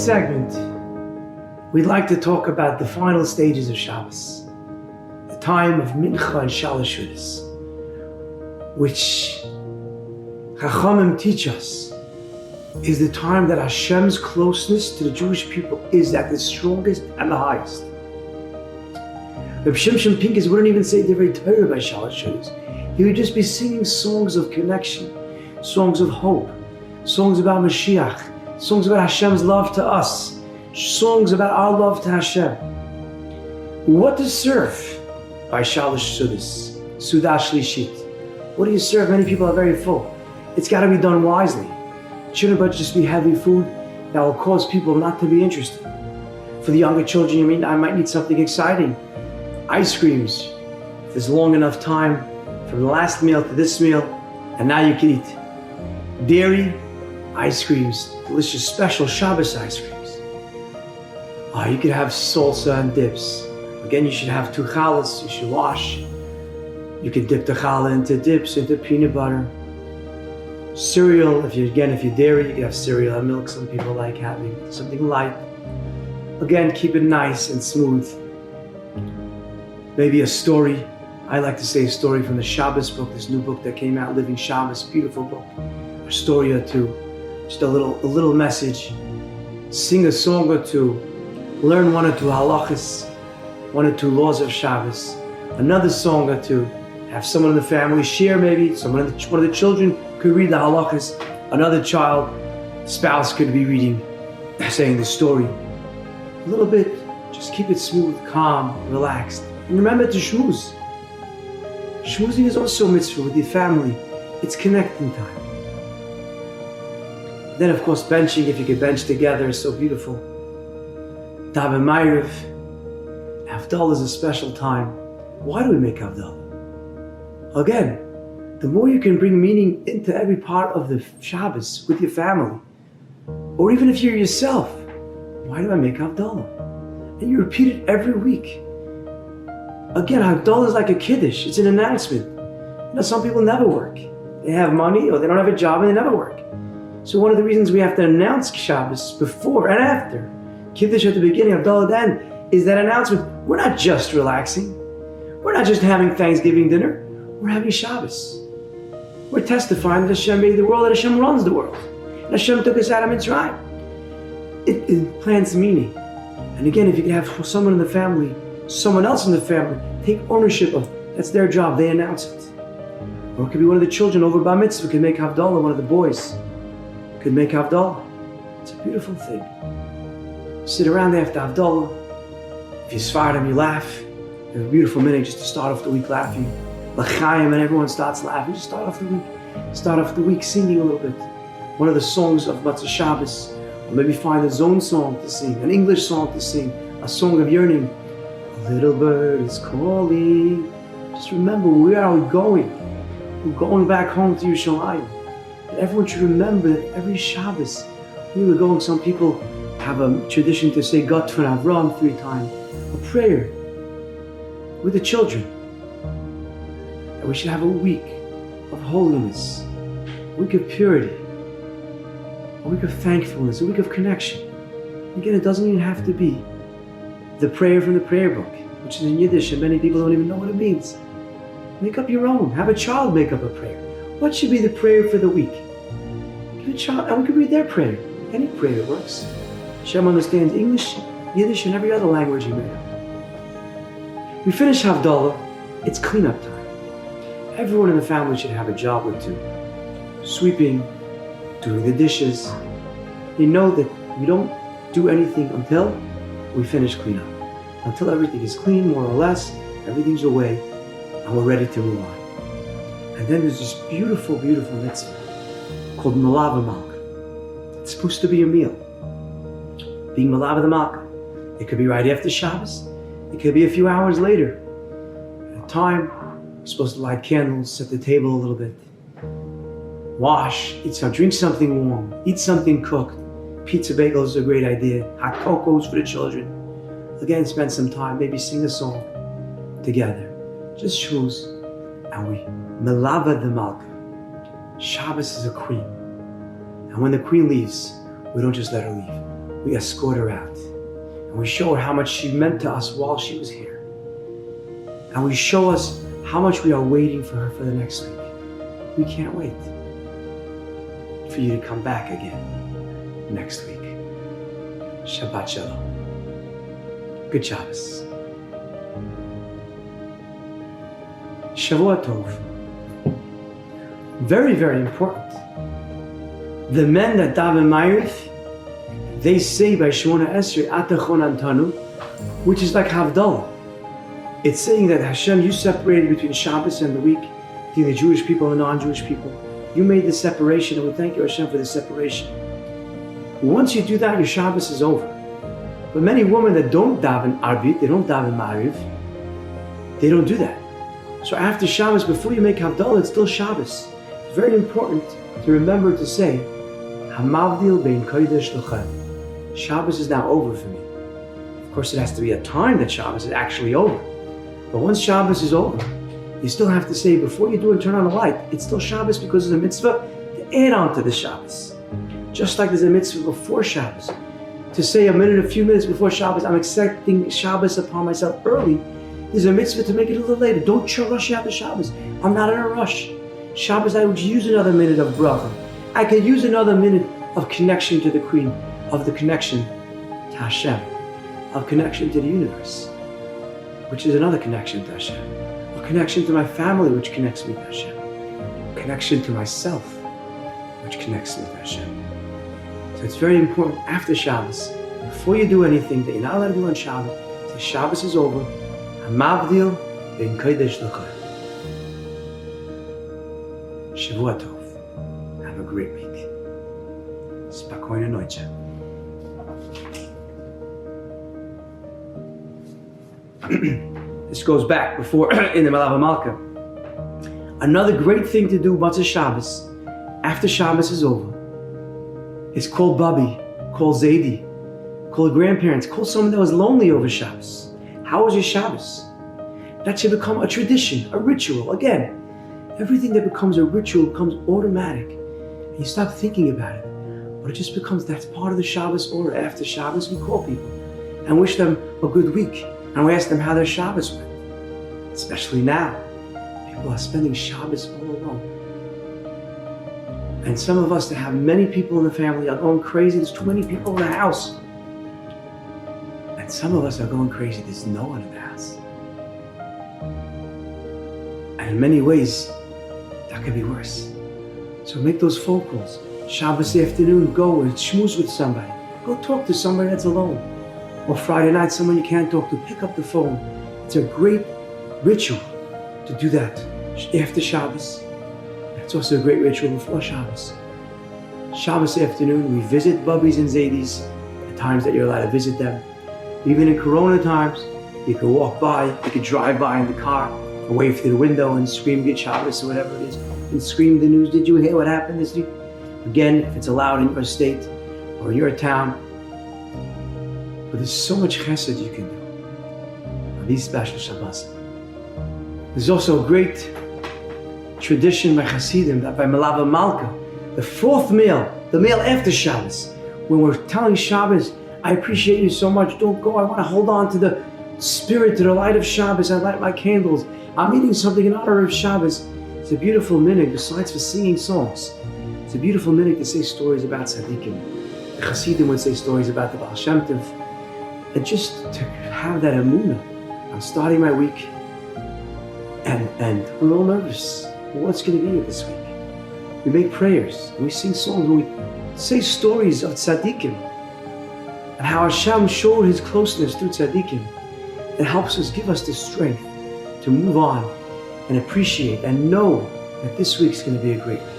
this segment, we'd like to talk about the final stages of Shabbos, the time of Mincha and Shalosh Shudas, which Chachamim teach us is the time that Hashem's closeness to the Jewish people is at the strongest and the highest. Reb Shimshon Pincus wouldn't even say the very Torah by Shalosh Shudas. He would just be singing songs of connection, songs of hope, songs about Mashiach, songs about Hashem's love to us, songs about our love to Hashem. What to serve by Shalosh Shudas, Sudah Shlishit? What do you serve? Many people are very full. It's got to be done wisely. It shouldn't but just be heavy food that will cause people not to be interested. For the younger children, I might need something exciting. Ice creams, if there's long enough time from the last meal to this meal, and now you can eat. Dairy, ice creams, delicious special Shabbos ice creams. You could have salsa and dips. Again, you should have 2 challahs, you should wash. You could dip the challah into dips, into peanut butter. Cereal, if you're dairy, you can have cereal and milk. Some people like having something light. Again, keep it nice and smooth. Maybe a story. I like to say a story from the Shabbos book, this new book that came out, Living Shabbos, beautiful book. A story or two, just a little message. Sing a song or two, learn 1 or 2 halachas, 1 or 2 laws of Shabbos. Another song or two, have someone in the family share maybe, one of the children could read the halachas, another child, spouse could be reading, saying the story. A little bit, just keep it smooth, calm, relaxed. And remember to shmooze. Shmoozing is also a mitzvah with your family. It's connecting time. Then of course benching, if you could bench together, is so beautiful. Daven Ma'ariv. Havdalah is a special time. Why do we make Havdalah? Again, the more you can bring meaning into every part of the Shabbos with your family, or even if you're yourself, why do I make Havdalah? And you repeat it every week. Again, Havdalah is like a kiddush. It's an announcement. Some people never work. They have money or they don't have a job and they never work. So one of the reasons we have to announce Shabbos before and after, kiddush at the beginning, Havdalah then, is that announcement. We're not just relaxing. We're not just having Thanksgiving dinner. We're having Shabbos. We're testifying that Hashem made the world, that Hashem runs the world. And Hashem took us out of Mitzrayim. It plants meaning. And again, if you can have someone in the family, someone else in the family, take ownership of, that's their job, they announce it. Or it could be one of the children over Bar Mitzvah could make Havdalah, one of the boys could make Havdalah. It's a beautiful thing. Sit around after Havdalah. If you Sfardim, you laugh. You have a beautiful minute just to start off the week laughing. L'chaim, and everyone starts laughing. Just start off the week singing a little bit. One of the songs of Matzah Shabbos. Or maybe find a TheZone song to sing, an English song to sing, a song of yearning. A little bird is calling. Just remember, where are we going? We're going back home to Yerushalayim. And everyone should remember that every Shabbos, we were going, some people have a tradition to say Gat for Avram 3 times. A prayer with the children. And we should have a week of holiness, a week of purity, a week of thankfulness, a week of connection. Again, it doesn't even have to be the prayer from the prayer book, which is in Yiddish and many people don't even know what it means. Make up your own. Have a child make up a prayer. What should be the prayer for the week? Give a child, and we can read their prayer. Any prayer works. Hashem understands English, Yiddish, and every other language you made up. We finish Havdalah, it's cleanup time. Everyone in the family should have a job or two. Sweeping, doing the dishes. You know that we don't do anything until we finish cleanup. Until everything is clean, more or less, everything's away, and we're ready to move on. And then there's this beautiful, beautiful mitzvah called Malava Malka. It's supposed to be a meal. Being Malava the Malka. It could be right after Shabbos. It could be a few hours later. At a time, you're supposed to light candles, set the table a little bit. Wash, drink something warm, eat something cooked. Pizza bagels is a great idea. Hot cocos for the children. Again, spend some time, maybe sing a song together. Just shmooze. And we melava the malka. Shabbos is a queen. And when the queen leaves, we don't just let her leave. we escort her out. And we show her how much she meant to us while she was here. And we show us how much we are waiting for her for the next week. We can't wait for you to come back again next week. Shabbat Shalom. Good Shabbos. Shavua Tov. Very, very important. The men that daven Ma'ariv, they say by Shemona Esrei, Atachon Antanu, which is like Havdalah. It's saying that Hashem, you separated between Shabbos and the week, between the Jewish people and the non-Jewish people. You made the separation, and we thank you, Hashem, for the separation. Once you do that, your Shabbos is over. But many women that don't daven Arbit, they don't daven Ma'ariv, they don't do that. So after Shabbos, before you make Havdalah, it's still Shabbos. It's very important to remember to say, Hamavdil bein kodesh l'chol. Shabbos is now over for me. Of course, it has to be a time that Shabbos is actually over. But once Shabbos is over, you still have to say, before you do and turn on the light, it's still Shabbos because there's a mitzvah to add on to the Shabbos. Just like there's a mitzvah before Shabbos. To say a few minutes before Shabbos, I'm accepting Shabbos upon myself early. There's a mitzvah to make it a little later. Don't rush out the Shabbos. I'm not in a rush. Shabbos, I would use another minute of bracha. I could use another minute of connection to the Queen, of the connection to Hashem, of connection to the universe, which is another connection to Hashem, a connection to my family, which connects me to Hashem, a connection to myself, which connects me to Hashem. So it's very important after Shabbos, before you do anything that you're not allowed to do on Shabbos, say Shabbos is over, Hamavdil bein kodesh l'chol. Shavua Tov. Have a great week. Spokojna noche. This goes back before in the Malava Malka. Another great thing to do Matzah Shabbos, after Shabbos is over, is call Bubby, call Zaidi, call grandparents, call someone that was lonely over Shabbos. How was your Shabbos? That should become a tradition, a ritual. Again, everything that becomes a ritual becomes automatic. And you stop thinking about it. But it just becomes, that's part of the Shabbos Oorah. After Shabbos, we call people and wish them a good week. And we ask them how their Shabbos went. Especially now. People are spending Shabbos all alone. And some of us that have many people in the family are going crazy. There's 20 people in the house. And some of us are going crazy. There's no one in the house. And in many ways, that could be worse. So make those phone calls. Shabbos afternoon, go and schmooze with somebody. Go talk to somebody that's alone. Or Friday night, someone you can't talk to, pick up the phone. It's a great ritual to do that after Shabbos. It's also a great ritual before Shabbos. Shabbos afternoon, we visit Bubbies and Zaidis, the times that you're allowed to visit them. Even in Corona times, you could walk by, you could drive by in the car, and wave through the window and scream Good Shabbos or whatever it is, and scream the news. Did you hear what happened this week? Again, if it's allowed in your state or in your town. But there's so much chesed you can do on these special Shabbos. There's also a great tradition by Hasidim that by Malava Malka, the fourth meal, the meal after Shabbos, when we're telling Shabbos, I appreciate you so much, don't go, I want to hold on to the spirit, to the light of Shabbos, I light my candles, I'm eating something in honor of Shabbos. It's a beautiful minute, besides for singing songs. It's a beautiful minute to say stories about Tzaddikim. The Hasidim would say stories about the Baal Shem Tov, and just to have that emunah. I'm starting my week, and we're all nervous. What's going to be this week? We make prayers, and we sing songs, and we say stories of Tzaddikim, and how Hashem showed His closeness through Tzaddikim. It helps us, give us the strength to move on and appreciate and know that this week's going to be a great week.